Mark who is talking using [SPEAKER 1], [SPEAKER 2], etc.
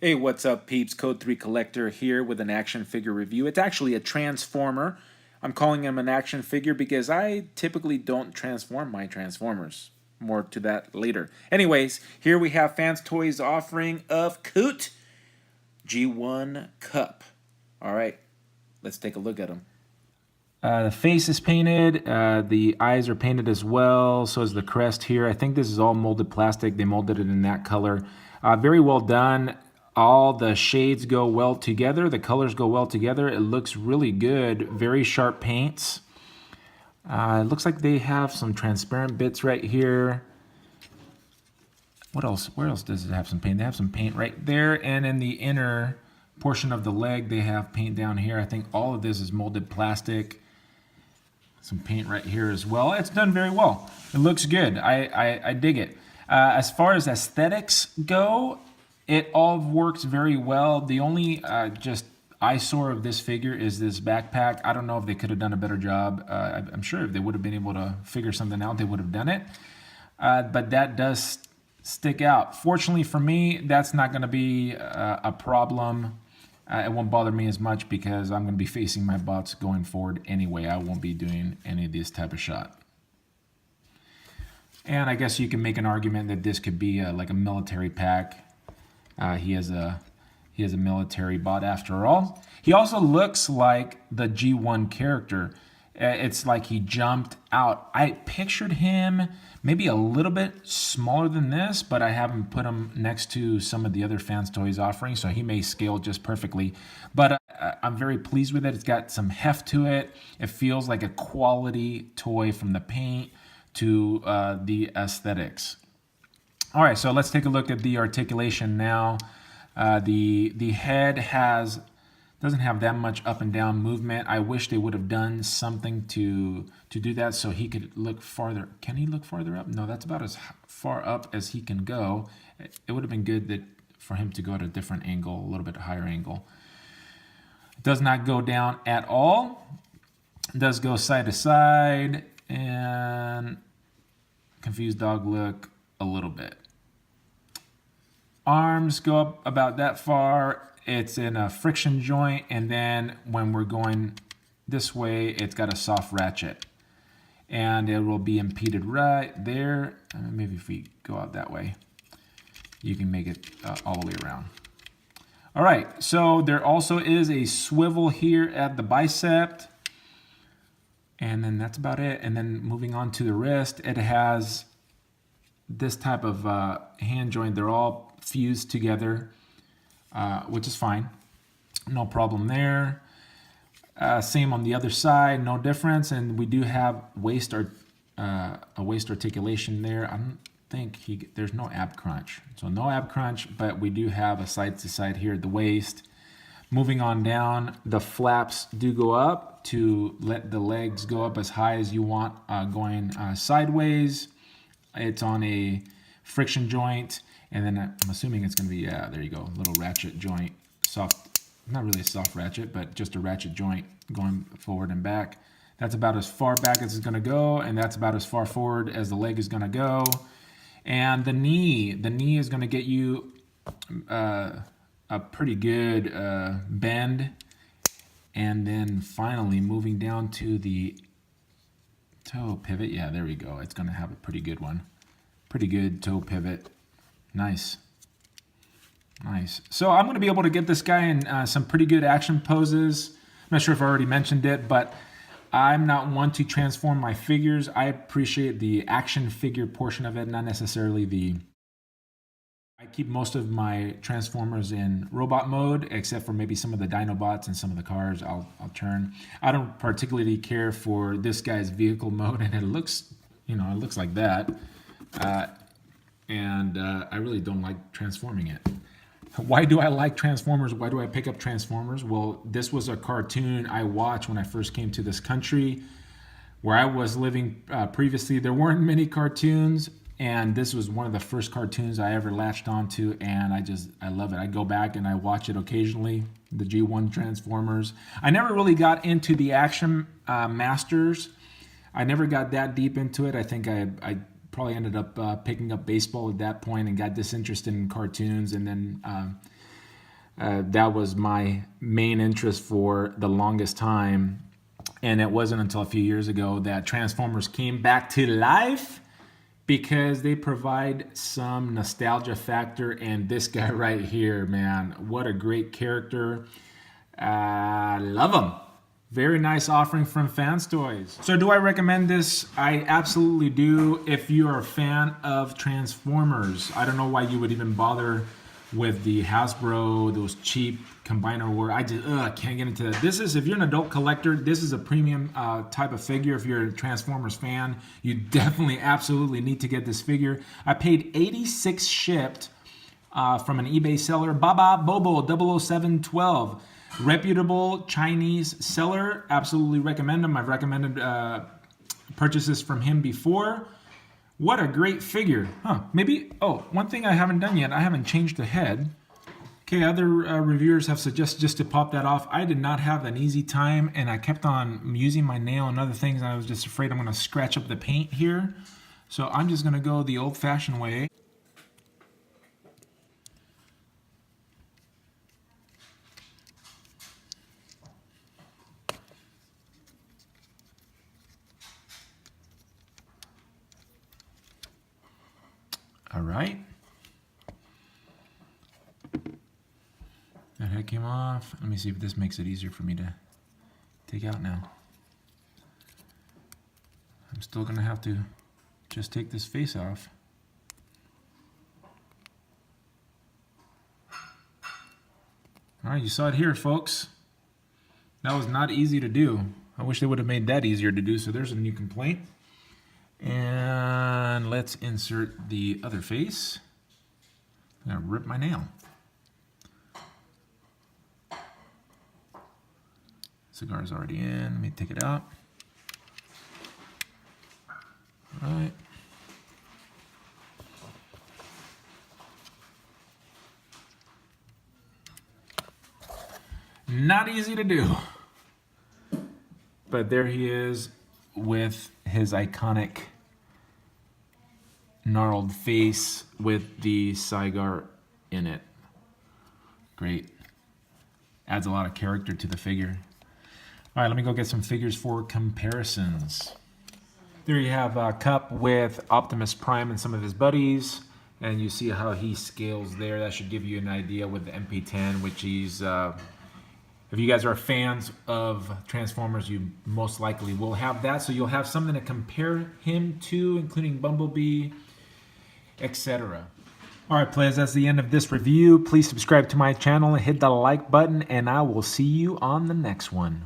[SPEAKER 1] Hey, what's up, peeps? Code 3 Collector here with an action figure review. It's actually a Transformer. I'm calling him an action figure because I typically don't transform my Transformers. More to that later. Anyways, here we have FansToys offering of Koot G1 Cup. All right, let's take a look at him. The face is painted, the eyes are painted as well, so is the crest here. I think this is all molded plastic. They molded it in that color. Very well done. All the shades go well together. The colors go well together. It looks really good. Very sharp paints. It looks like they have some transparent bits right here. What else? Where else does it have some paint? They have some paint right there, and in the inner portion of the leg, they have paint down here. I think all of this is molded plastic. Some paint right here as well. It's done very well. It looks good. I dig it. As far as aesthetics go, it all works very well. The only just eyesore of this figure is this backpack. I don't know if they could have done a better job. I'm sure if they would have been able to figure something out, they would have done it. But that does stick out. Fortunately for me, that's not going to be a problem. It won't bother me as much because I'm going to be facing my bots going forward anyway. I won't be doing any of this type of shot. And I guess you can make an argument that this could be like a military pack. He has a military bot after all. He also looks like the G1 character. It's like he jumped out. I pictured him maybe a little bit smaller than this, but I haven't put him next to some of the other FansToys offerings, so he may scale just perfectly. But I'm very pleased with it. It's got some heft to it. It feels like a quality toy from the paint to the aesthetics. All right, so let's take a look at the articulation now. The head doesn't have that much up and down movement. I wish they would have done something to do that so he could look farther. Can he look farther up? No, that's about as far up as he can go. It would have been good for him to go at a different angle, a little bit higher angle. It does not go down at all. It does go side to side, and confused dog look a little bit. Arms go up about that far. It's in a friction joint, and then when we're going this way, it's got a soft ratchet. And it will be impeded right there. Maybe if we go out that way, you can make it all the way around. All right, so there also is a swivel here at the bicep. And then that's about it. And then moving on to the wrist, it has this type of hand joint. They're all fused together, which is fine. No problem there. Same on the other side, no difference. And we do have a waist articulation there. I don't think there's no ab crunch. So no ab crunch, but we do have a side to side here at the waist. Moving on down, the flaps do go up to let the legs go up as high as you want, going sideways. It's on a friction joint, and then I'm assuming it's going to be, yeah, there you go, little ratchet joint, soft, not really a soft ratchet, but just a ratchet joint going forward and back. That's about as far back as it's going to go, and that's about as far forward as the leg is going to go. And the knee is going to get you a pretty good bend. And then finally moving down to the toe pivot. Yeah, there we go. It's going to have a pretty good one. Pretty good toe pivot. Nice. Nice. So I'm going to be able to get this guy in some pretty good action poses. I'm not sure if I already mentioned it, but I'm not one to transform my figures. I appreciate the action figure portion of it, not necessarily the... I keep most of my Transformers in robot mode, except for maybe some of the Dinobots and some of the cars I'll turn. I don't particularly care for this guy's vehicle mode, and it looks, it looks like that. I really don't like transforming it. Why do I like Transformers? Why do I pick up Transformers? Well, this was a cartoon I watched when I first came to this country. Where I was living previously, there weren't many cartoons, and this was one of the first cartoons I ever latched onto, and I love it. I go back and I watch it occasionally, the G1 Transformers. I never really got into the Action Masters. I never got that deep into it. I think I probably ended up picking up baseball at that point and got disinterested in cartoons, and then That was my main interest for the longest time. And it wasn't until a few years ago that Transformers came back to life, because they provide some nostalgia factor. And this guy right here, man, what a great character. Love him. Very nice offering from FansToys. So do I recommend this? I absolutely do. If you are a fan of Transformers, I don't know why you would even bother with the Hasbro, those cheap combiner war. I just can't get into that. This is, if you're an adult collector, this is a premium type of figure. If you're a Transformers fan, you definitely absolutely need to get this figure. I paid $86 shipped from an eBay seller, Baba Bobo 00712. Reputable Chinese seller. Absolutely recommend him. I've recommended purchases from him before. What a great figure. Maybe, one thing I haven't done yet, I haven't changed the head. Okay, other reviewers have suggested just to pop that off. I did not have an easy time, and I kept on using my nail and other things, and I was just afraid I'm going to scratch up the paint here. So I'm just going to go the old-fashioned way. All right. That head came off. Let me see if this makes it easier for me to take out now. I'm still gonna have to just take this face off. All right, you saw it here, folks. That was not easy to do. I wish they would have made that easier to do. So there's a new complaint. And let's insert the other face. I'm gonna rip my nail. Cigar's already in. Let me take it out. All right. Not easy to do. But there he is with his iconic gnarled face with the cigar in it. Great. Adds a lot of character to the figure. All right, let me go get some figures for comparisons. There you have Kup with Optimus Prime and some of his buddies, and you see how he scales there. That should give you an idea with the MP10, which he's, if you guys are fans of Transformers, you most likely will have that. So you'll have something to compare him to, including Bumblebee, etc. All right, players, that's the end of this review. Please subscribe to my channel and hit the like button, and I will see you on the next one.